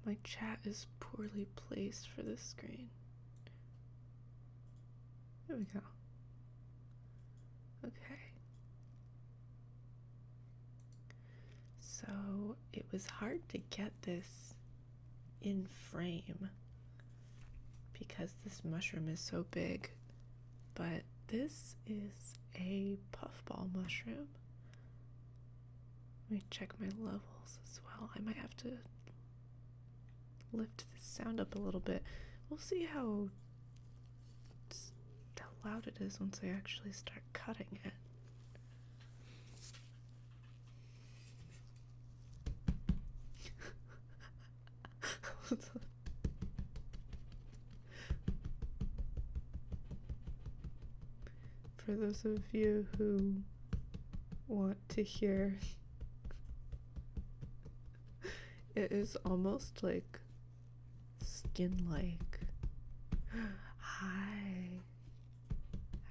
My chat is poorly placed for this screen. There we go. Okay. So it was hard to get this in frame because this mushroom is so big, but this is a puffball mushroom. Let me check my levels as well. I might have to lift the sound up a little bit. We'll see how loud it is once I actually start cutting it. For those of you who want to hear, it is almost like skin-like. Hi.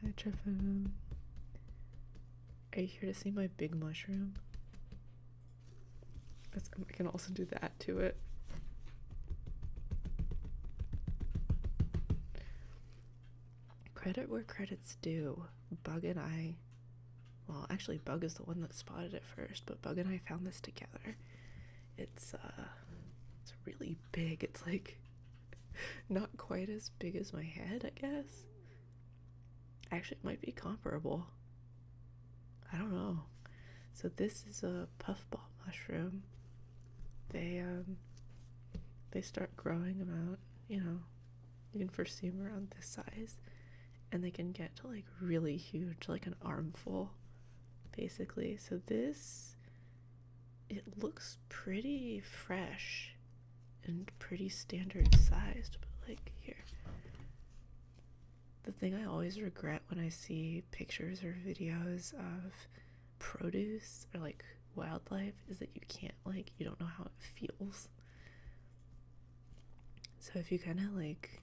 Hi, Triffin. Are you here to see my big mushroom? I can also do that to it. Credit where credit's due. Bug and I, well, actually Bug is the one that spotted it first, but Bug and I found this together. It's really big. It's like not quite as big as my head, I guess. Actually, it might be comparable. I don't know. So this is a puffball mushroom. They start growing about, you can first see them around this size, and they can get to like really huge, like an armful, basically. So this, it looks pretty fresh and pretty standard sized, but like here. The thing I always regret when I see pictures or videos of produce or like wildlife is that you don't know how it feels. So if you kind of like,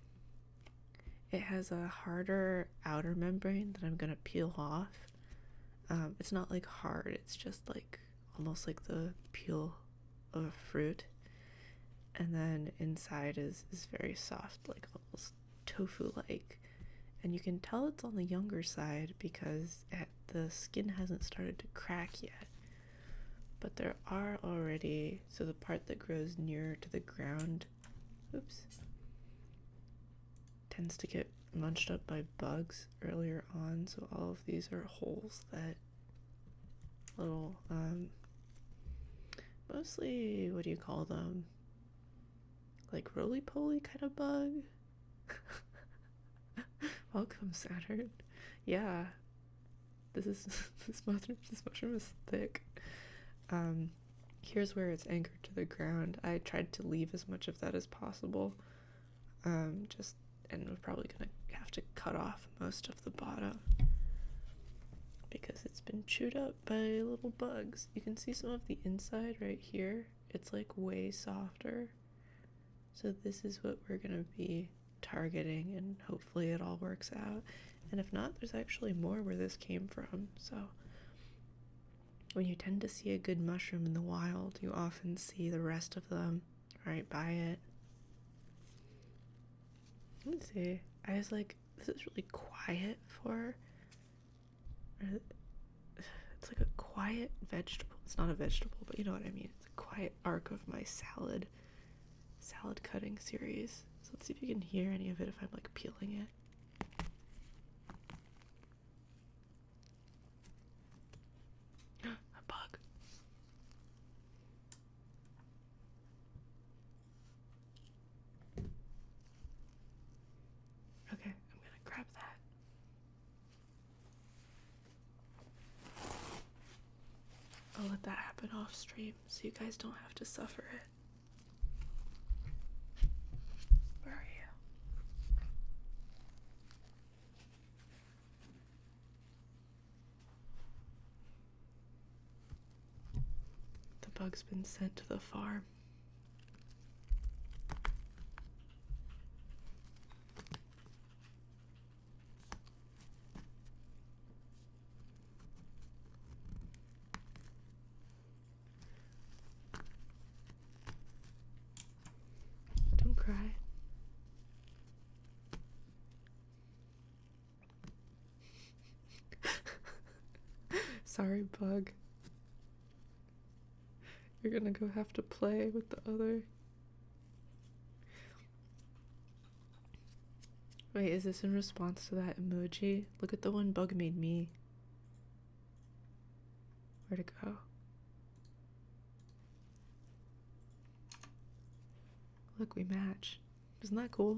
it has a harder outer membrane that I'm gonna peel off. It's not like hard, it's just like almost like the peel of a fruit. And then inside is very soft, like almost tofu-like. And you can tell it's on the younger side because the skin hasn't started to crack yet. But there are already, so the part that grows near to the ground, tends to get munched up by bugs earlier on. So all of these are holes that little, mostly, what do you call them? Like roly-poly kind of bug? Welcome, Saturn. Yeah, this mushroom is thick. Here's where it's anchored to the ground. I tried to leave as much of that as possible. And we're probably gonna have to cut off most of the bottom because it's been chewed up by little bugs. You can see some of the inside right here. It's like way softer. So this is what we're gonna be targeting, and hopefully it all works out. And if not, there's actually more where this came from. So when you tend to see a good mushroom in the wild, you often see the rest of them right by it. Let me see. I was like, this is really quiet for, it's like a quiet vegetable. It's not a vegetable, but you know what I mean. It's a quiet arc of my salad cutting series. So let's see if you can hear any of it if I'm like peeling it. A bug. Okay, I'm gonna grab that. I'll let that happen off stream so you guys don't have to suffer it. Where are you? The bug's been sent to the farm. Sorry, bug. You're gonna go have to play with the other. Wait, is this in response to that emoji? Look at the one bug made me. Where'd it go? Look, we match. Isn't that cool?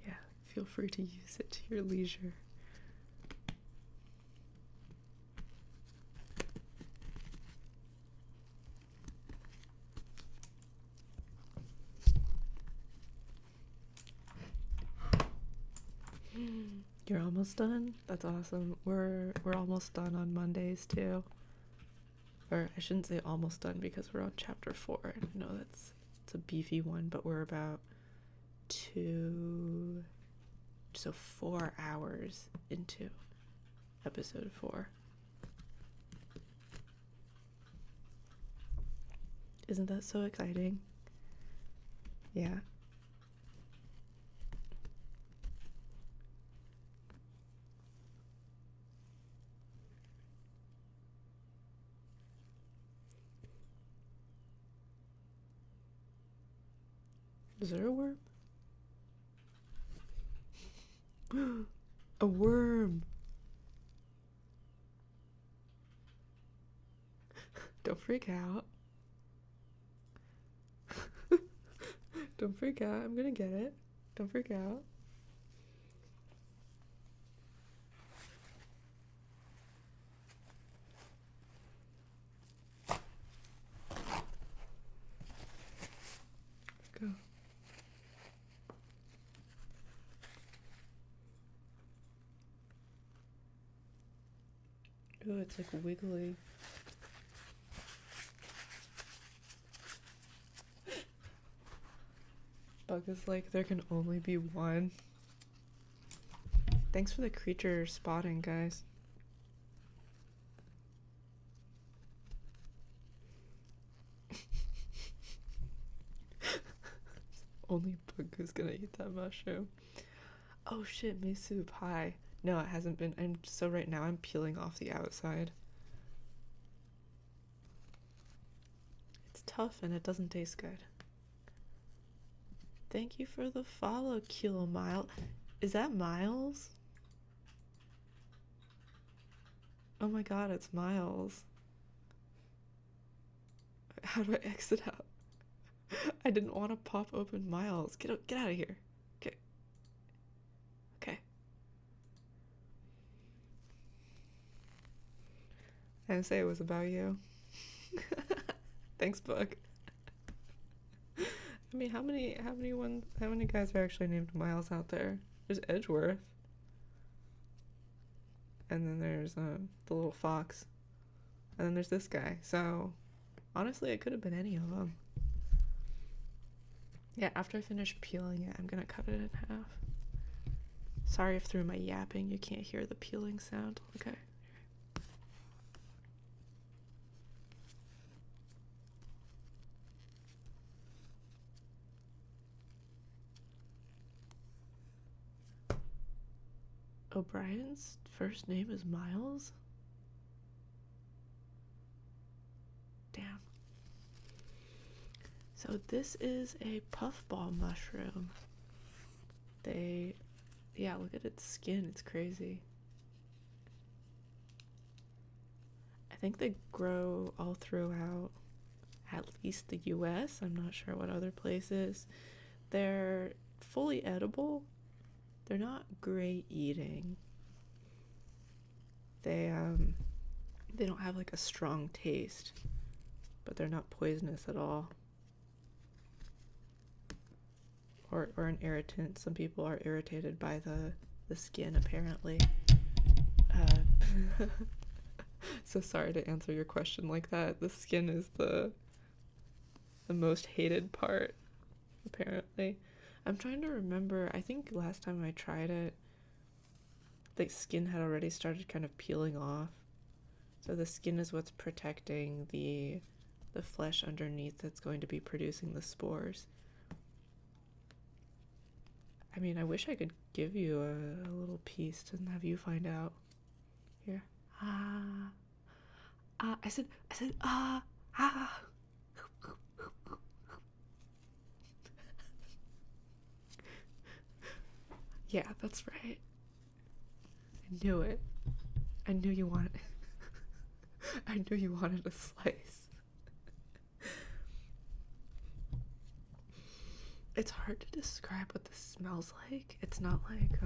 Yeah, feel free to use it to your leisure. You're almost done? That's awesome. We're almost done on Mondays too. Or I shouldn't say almost done because we're on chapter 4. I know it's a beefy one, but we're about 4 hours into episode 4. Isn't that so exciting? Yeah. Is there a worm? A worm! Don't freak out. Don't freak out. I'm gonna get it. Don't freak out. Go. Ooh, it's like wiggly. Bug is like, there can only be one. Thanks for the creature spotting, guys. Only Bug who's gonna eat that mushroom. Oh shit, miso pie. No, it hasn't been. So right now I'm peeling off the outside. It's tough and it doesn't taste good. Thank you for the follow, Kilo Mile. Is that Miles? Oh my god, it's Miles. How do I exit out? I didn't want to pop open Miles. Get out of here. Okay. Okay. I didn't say it was about you. Thanks, Bug. I mean, how many guys are actually named Miles out there? There's Edgeworth. And then there's the little fox. And then there's this guy. So, honestly, it could have been any of them. Yeah, after I finish peeling it, I'm gonna cut it in half. Sorry if through my yapping you can't hear the peeling sound. Okay. O'Brien's first name is Miles? Damn. So this is a puffball mushroom. Yeah, look at its skin, it's crazy. I think they grow all throughout at least the US. I'm not sure what other places. They're fully edible. They're not great eating. They don't have like a strong taste, but they're not poisonous at all. Or an irritant. Some people are irritated by the skin, apparently. So sorry to answer your question like that. The skin is the most hated part, apparently. I'm trying to remember. I think last time I tried it, the skin had already started kind of peeling off. So the skin is what's protecting the the flesh underneath that's going to be producing the spores. I mean, I wish I could give you a little piece to have you find out. Here. I said, ah. Yeah, that's right. I knew it. I knew you wanted I knew you wanted a slice. It's hard to describe what this smells like. It's not like,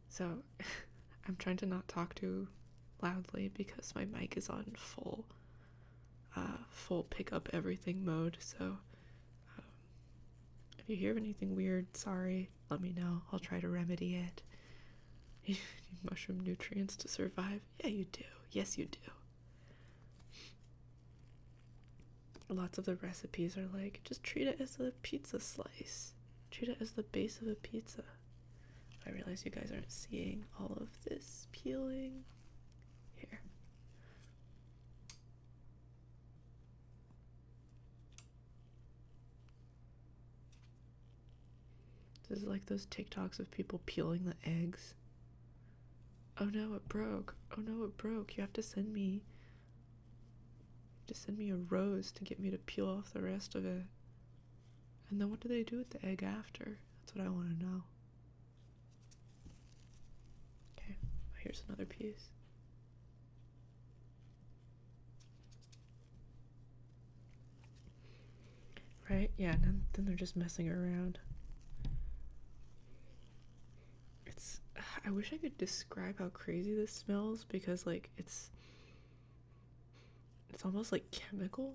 so I'm trying to not talk too loudly because my mic is on full pick up everything mode, so if you hear anything weird, sorry, let me know. I'll try to remedy it. You need mushroom nutrients to survive? Yeah, you do. Yes, you do. Lots of the recipes are like, just treat it as a pizza slice. Treat it as the base of a pizza. I realize you guys aren't seeing all of this peeling. Here. This is like those TikToks of people peeling the eggs. Oh no, it broke. Oh no, it broke. You have to send me a rose to get me to peel off the rest of it. And then what do they do with the egg after? That's what I want to know. Okay, here's another piece. Right? Yeah, and then they're just messing around. I wish I could describe how crazy this smells because, like, it's almost like chemical.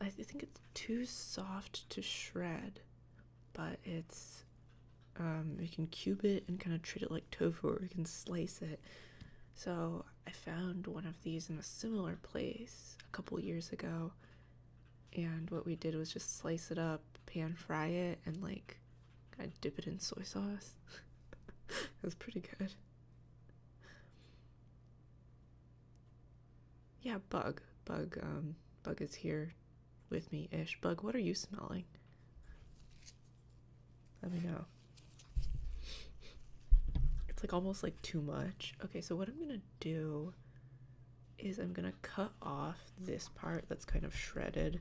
I think it's too soft to shred, but it's, you can cube it and kind of treat it like tofu, or you can slice it. So I found one of these in a similar place a couple years ago, and what we did was just slice it up, pan fry it, and like kind of dip it in soy sauce. It was pretty good. Yeah, Bug is here with me-ish. Bug, what are you smelling? Let me know. It's like almost like too much. Okay, so what I'm gonna do is I'm gonna cut off this part that's kind of shredded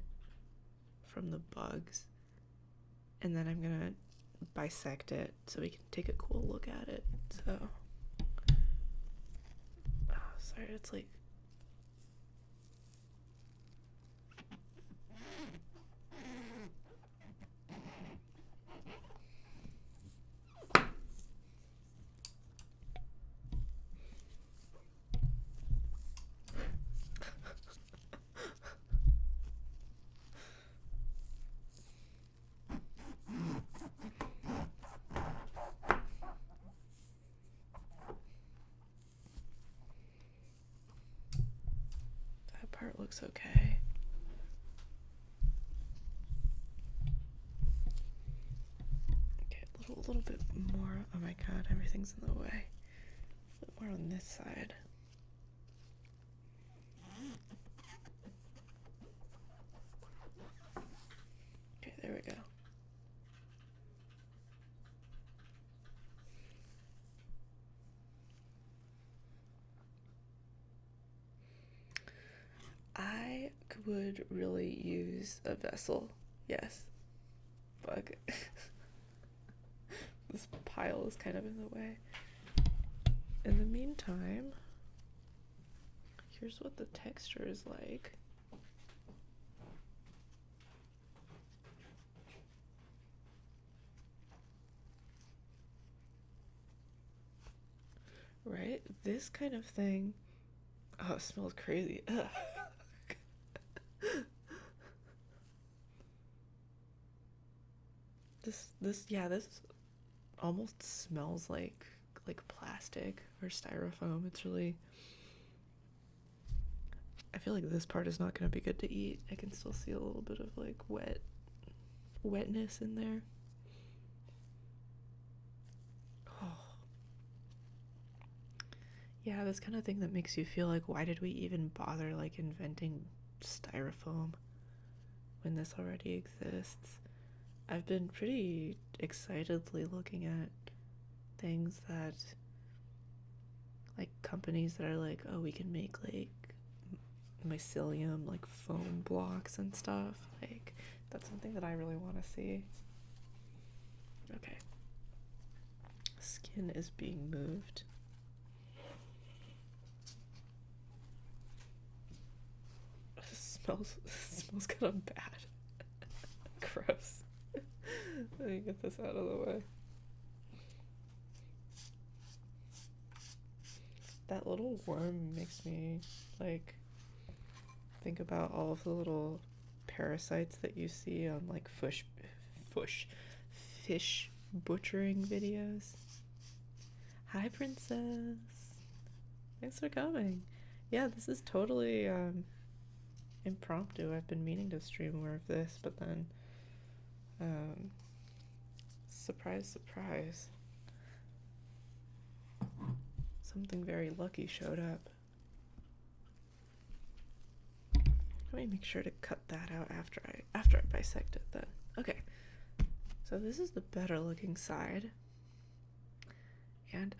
from the bugs, and then I'm gonna bisect it so we can take a cool look at it. So, oh, sorry, it's like, that part looks okay. Okay, a little bit more. Oh my god, everything's in the way. A bit more on this side. Okay, there we go. I would really use a vessel. Yes. Bug. This pile is kind of in the way. In the meantime, here's what the texture is like. Right? This kind of thing. Oh, it smells crazy. Ugh. This almost smells like plastic or styrofoam. It's really, I feel like this part is not going to be good to eat. I can still see a little bit of like wetness in there. Yeah, this kind of thing that makes you feel like, why did we even bother like inventing styrofoam when this already exists? I've been pretty excitedly looking at things that, like, companies that are like, oh, we can make like mycelium, like foam blocks and stuff. Like, that's something that I really want to see. Okay. Skin is being moved. Smells kind of bad. Gross. Let me get this out of the way. That little worm makes me like think about all of the little parasites that you see on like fish butchering videos. Hi, princess. Thanks for coming. Yeah, this is totally impromptu. I've been meaning to stream more of this, but then surprise, surprise, something very lucky showed up. Let me make sure to cut that out after I bisect it then. Okay. So this is the better looking side. And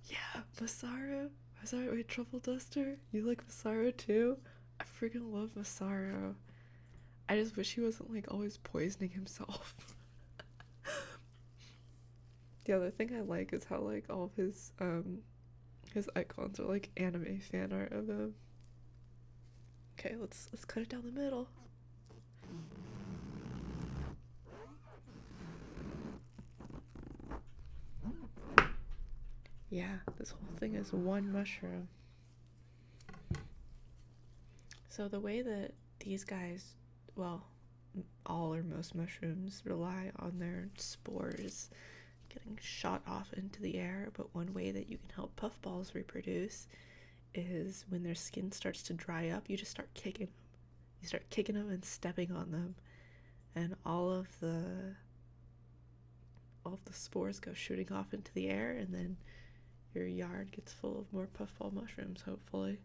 yeah, Masaru. Wait, Truffle Duster? You like Masaru too? I freaking love Masaru. I just wish he wasn't like always poisoning himself. The other thing I like is how like all of his icons are like anime fan art of him. Okay, let's cut it down the middle. Yeah, this whole thing is one mushroom. So the way that these guys, well, all or most mushrooms rely on their spores getting shot off into the air, but one way that you can help puffballs reproduce is when their skin starts to dry up, you just start kicking them. You start kicking them and stepping on them, and all of the spores go shooting off into the air, and then your yard gets full of more puffball mushrooms, hopefully.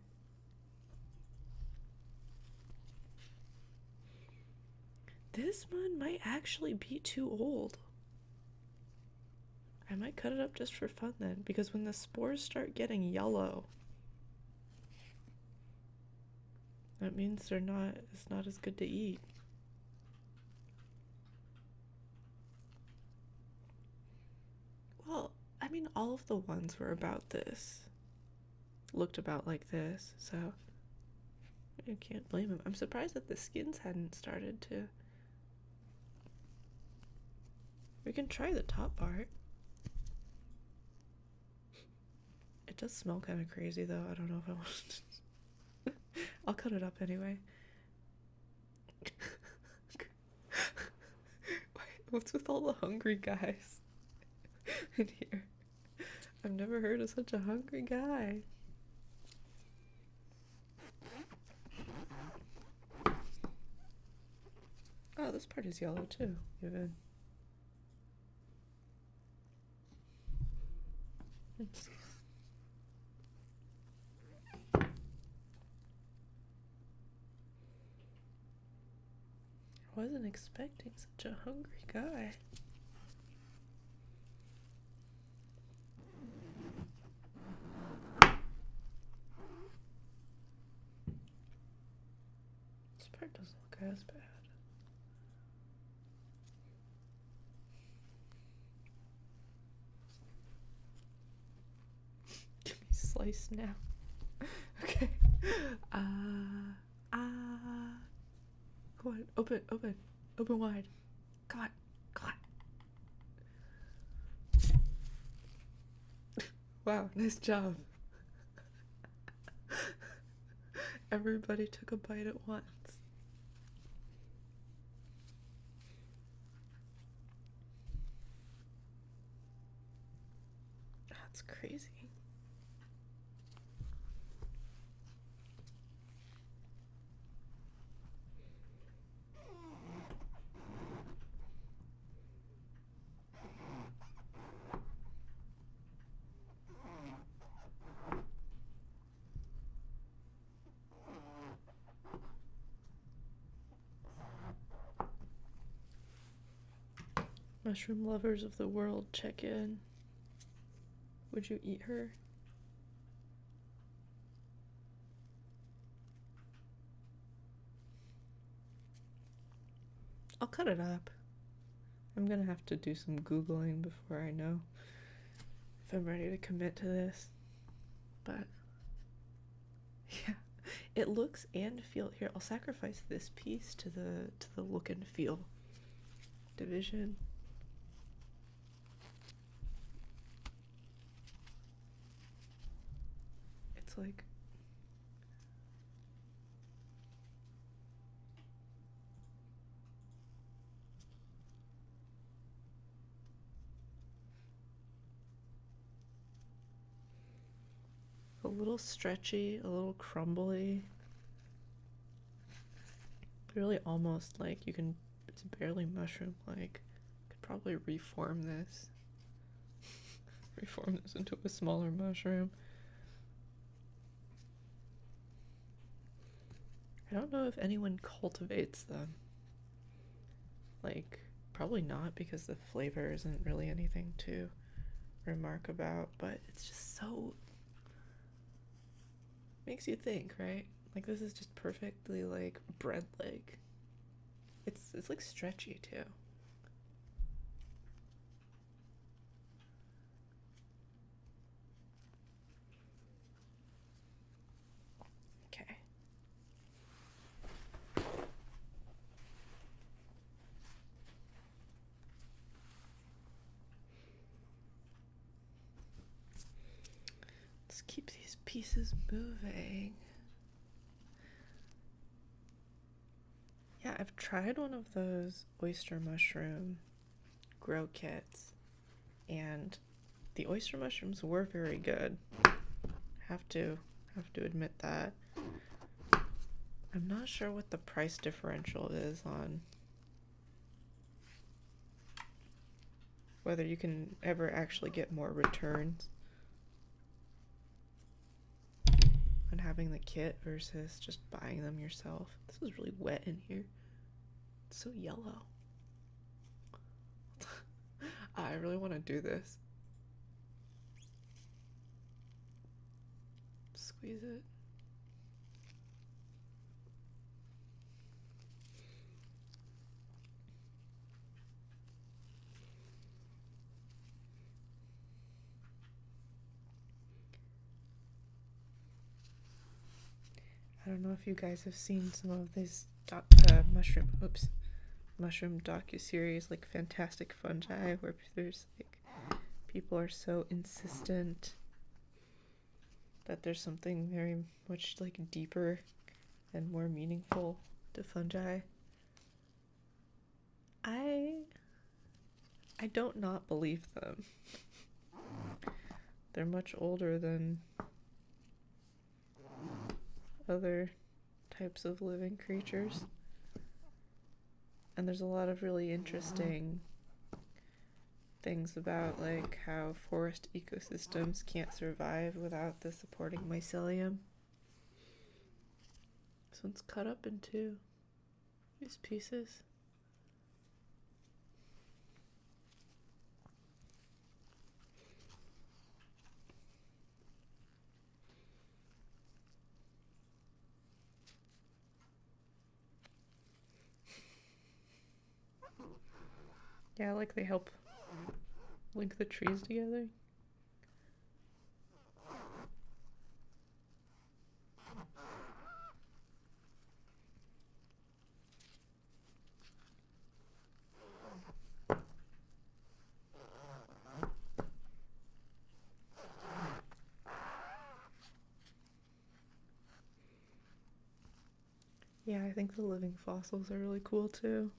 This one might actually be too old. I might cut it up just for fun then, because when the spores start getting yellow, that means it's not as good to eat. Well, I mean, all of the ones were about this. Looked about like this, so I can't blame him. I'm surprised that the skins hadn't started to. We can try the top part. It does smell kind of crazy though. I don't know if I want to. I'll cut it up anyway. What's with all the hungry guys in here? I've never heard of such a hungry guy. Oh, this part is yellow too, even. Let's see. I wasn't expecting such a hungry guy. This part doesn't look as bad. Give me slice now. Okay. Go on, open wide. Come on. Wow, nice job. Everybody took a bite at once. That's crazy. Mushroom lovers of the world, check in. Would you eat her? I'll cut it up. I'm gonna have to do some Googling before I know if I'm ready to commit to this. But yeah, it looks and feel here. I'll sacrifice this piece to the look and feel division. It's like a little stretchy, a little crumbly. Really almost like you can, it's barely mushroom like. Could probably reform this. Reform this into a smaller mushroom. I don't know if anyone cultivates them. Like, probably not, because the flavor isn't really anything to remark about, but it's just so, makes you think, right? Like, this is just perfectly like bread-like. It's like stretchy too. Okay. Let's keep these pieces moving. Yeah, I've tried one of those oyster mushroom grow kits, and the oyster mushrooms were very good. Have to admit that. I'm not sure what the price differential is on whether you can ever actually get more returns on having the kit versus just buying them yourself. This is really wet in here. It's so yellow. I really want to do this. Squeeze it. I don't know if you guys have seen some of these mushroom docu-series like Fantastic Fungi, where there's like people are so insistent that there's something very much like deeper and more meaningful to fungi. I don't not believe them. They're much older than other types of living creatures. And there's a lot of really interesting things about like how forest ecosystems can't survive without the supporting mycelium. This one's cut up into these pieces. Yeah, like they help link the trees together. Yeah, I think the living fossils are really cool too.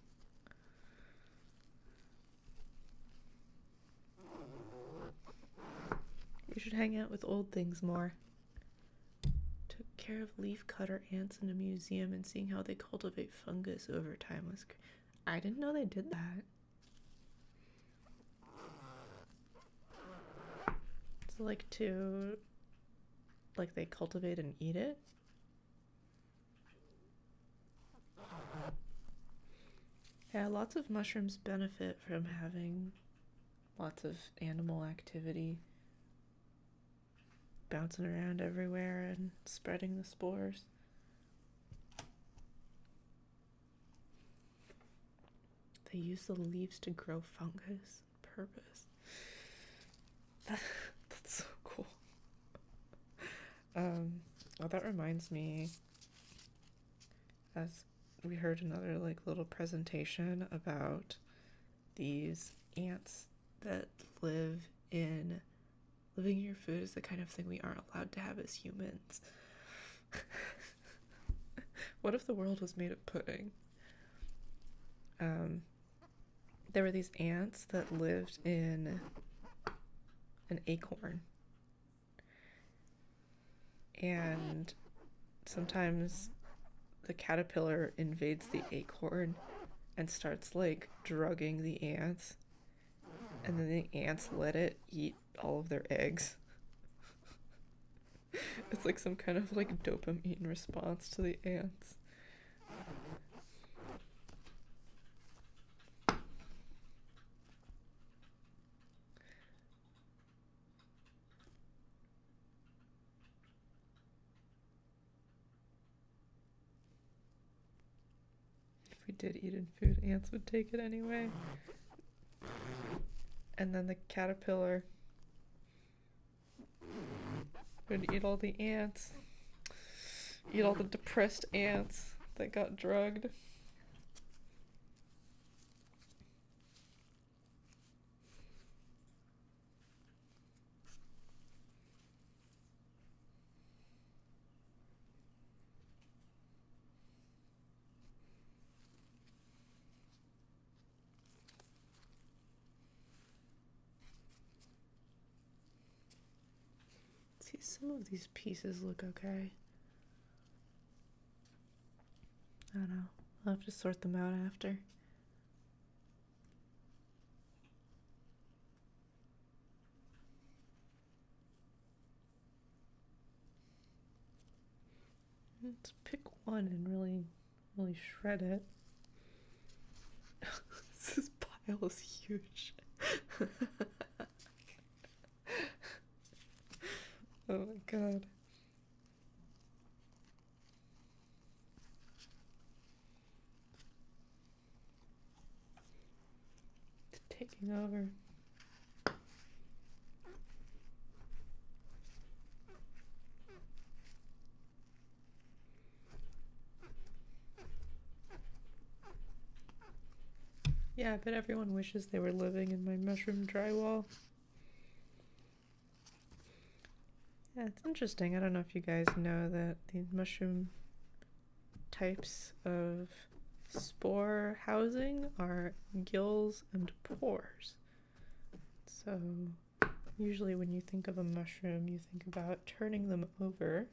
We should hang out with old things more. Took care of leafcutter ants in a museum, and seeing how they cultivate fungus over time was I didn't know they did that. It's like they cultivate and eat it? Yeah, lots of mushrooms benefit from having lots of animal activity, bouncing around everywhere and spreading the spores. They use the leaves to grow fungus on purpose. That's so cool. Well, that reminds me, as we heard another like little presentation about these ants that living in your food is the kind of thing we aren't allowed to have as humans. What if the world was made of pudding? There were these ants that lived in an acorn, and sometimes the caterpillar invades the acorn and starts like drugging the ants, and then the ants let it eat all of their eggs. It's like some kind of like dopamine response to the ants. If we did eat in food, ants would take it anyway. And then the caterpillar would eat all the ants. Eat all the depressed ants that got drugged. See, some of these pieces look okay. I don't know. I'll have to sort them out after. Let's pick one and really shred it. This pile is huge. Oh my god. It's taking over. Yeah, I bet everyone wishes they were living in my mushroom drywall. Yeah, it's interesting. I don't know if you guys know that these mushroom types of spore housing are gills and pores. So usually when you think of a mushroom, you think about turning them over,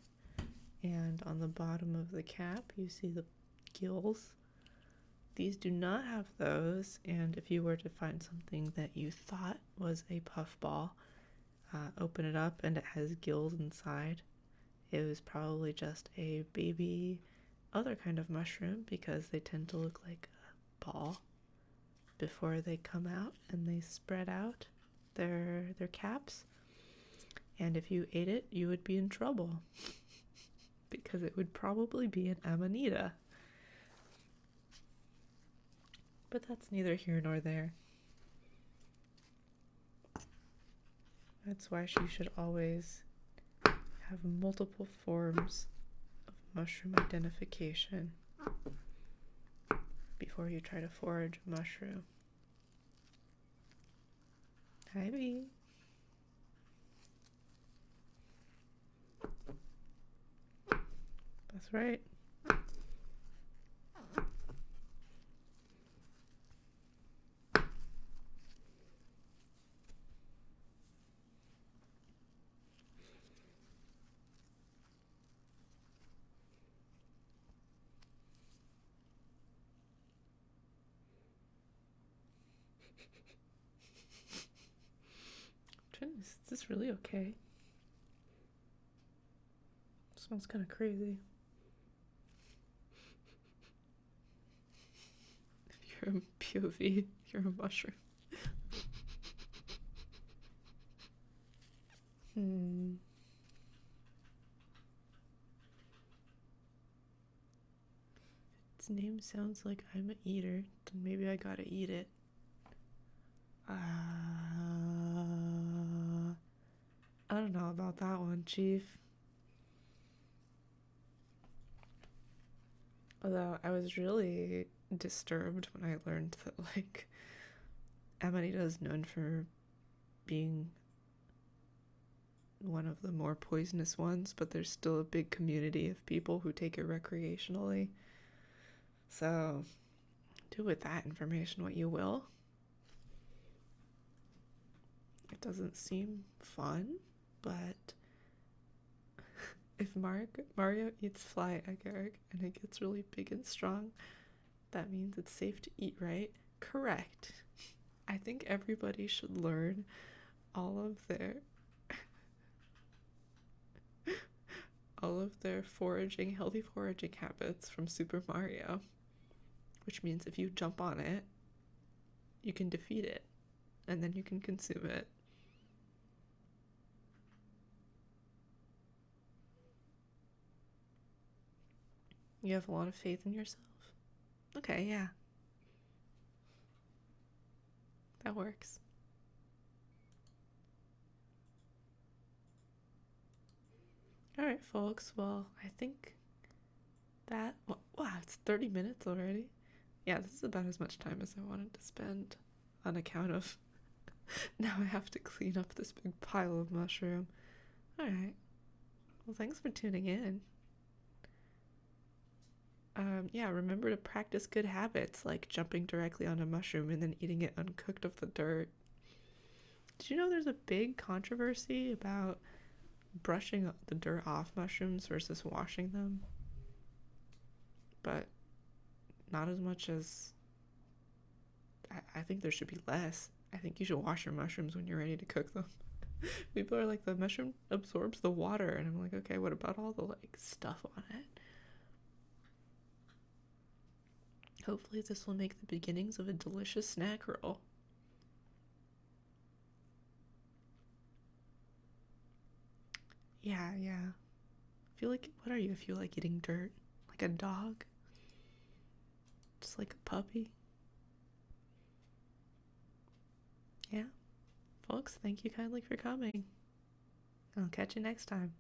and on the bottom of the cap you see the gills. These do not have those, and if you were to find something that you thought was a puffball, open it up and it has gills inside, it was probably just a baby other kind of mushroom, because they tend to look like a ball before they come out and they spread out their caps. And if you ate it, you would be in trouble because it would probably be an amanita. But that's neither here nor there. That's why she should always have multiple forms of mushroom identification before you try to forage a mushroom. Hi, Bee. That's right. Is this really okay? Smells kind of crazy. You're a POV. You're a mushroom. Its name sounds like I'm an eater, then maybe I gotta eat it. I don't know about that one, Chief. Although I was really disturbed when I learned that, like, Amanita is known for being one of the more poisonous ones, but there's still a big community of people who take it recreationally. So, do with that information what you will. It doesn't seem fun, but if Mario eats fly agar and it gets really big and strong, that means it's safe to eat, right? Correct. I think everybody should learn all of their foraging, healthy foraging habits from Super Mario, which means if you jump on it, you can defeat it, and then you can consume it. You have a lot of faith in yourself? Okay, yeah. That works. Alright, folks, well, I think that... Wow, it's 30 minutes already? Yeah, this is about as much time as I wanted to spend on account of... now I have to clean up this big pile of mushroom. Alright. Well, thanks for tuning in. Yeah, remember to practice good habits, like jumping directly on a mushroom and then eating it uncooked of the dirt. Did you know there's a big controversy about brushing the dirt off mushrooms versus washing them? But not as much as... I think there should be less. I think you should wash your mushrooms when you're ready to cook them. People are like, the mushroom absorbs the water, and I'm like, okay, what about all the, like, stuff on it? Hopefully this will make the beginnings of a delicious snack roll. Yeah. I feel like, what are you if you like eating dirt? Like a dog? Just like a puppy? Yeah. Folks, thank you kindly for coming. I'll catch you next time.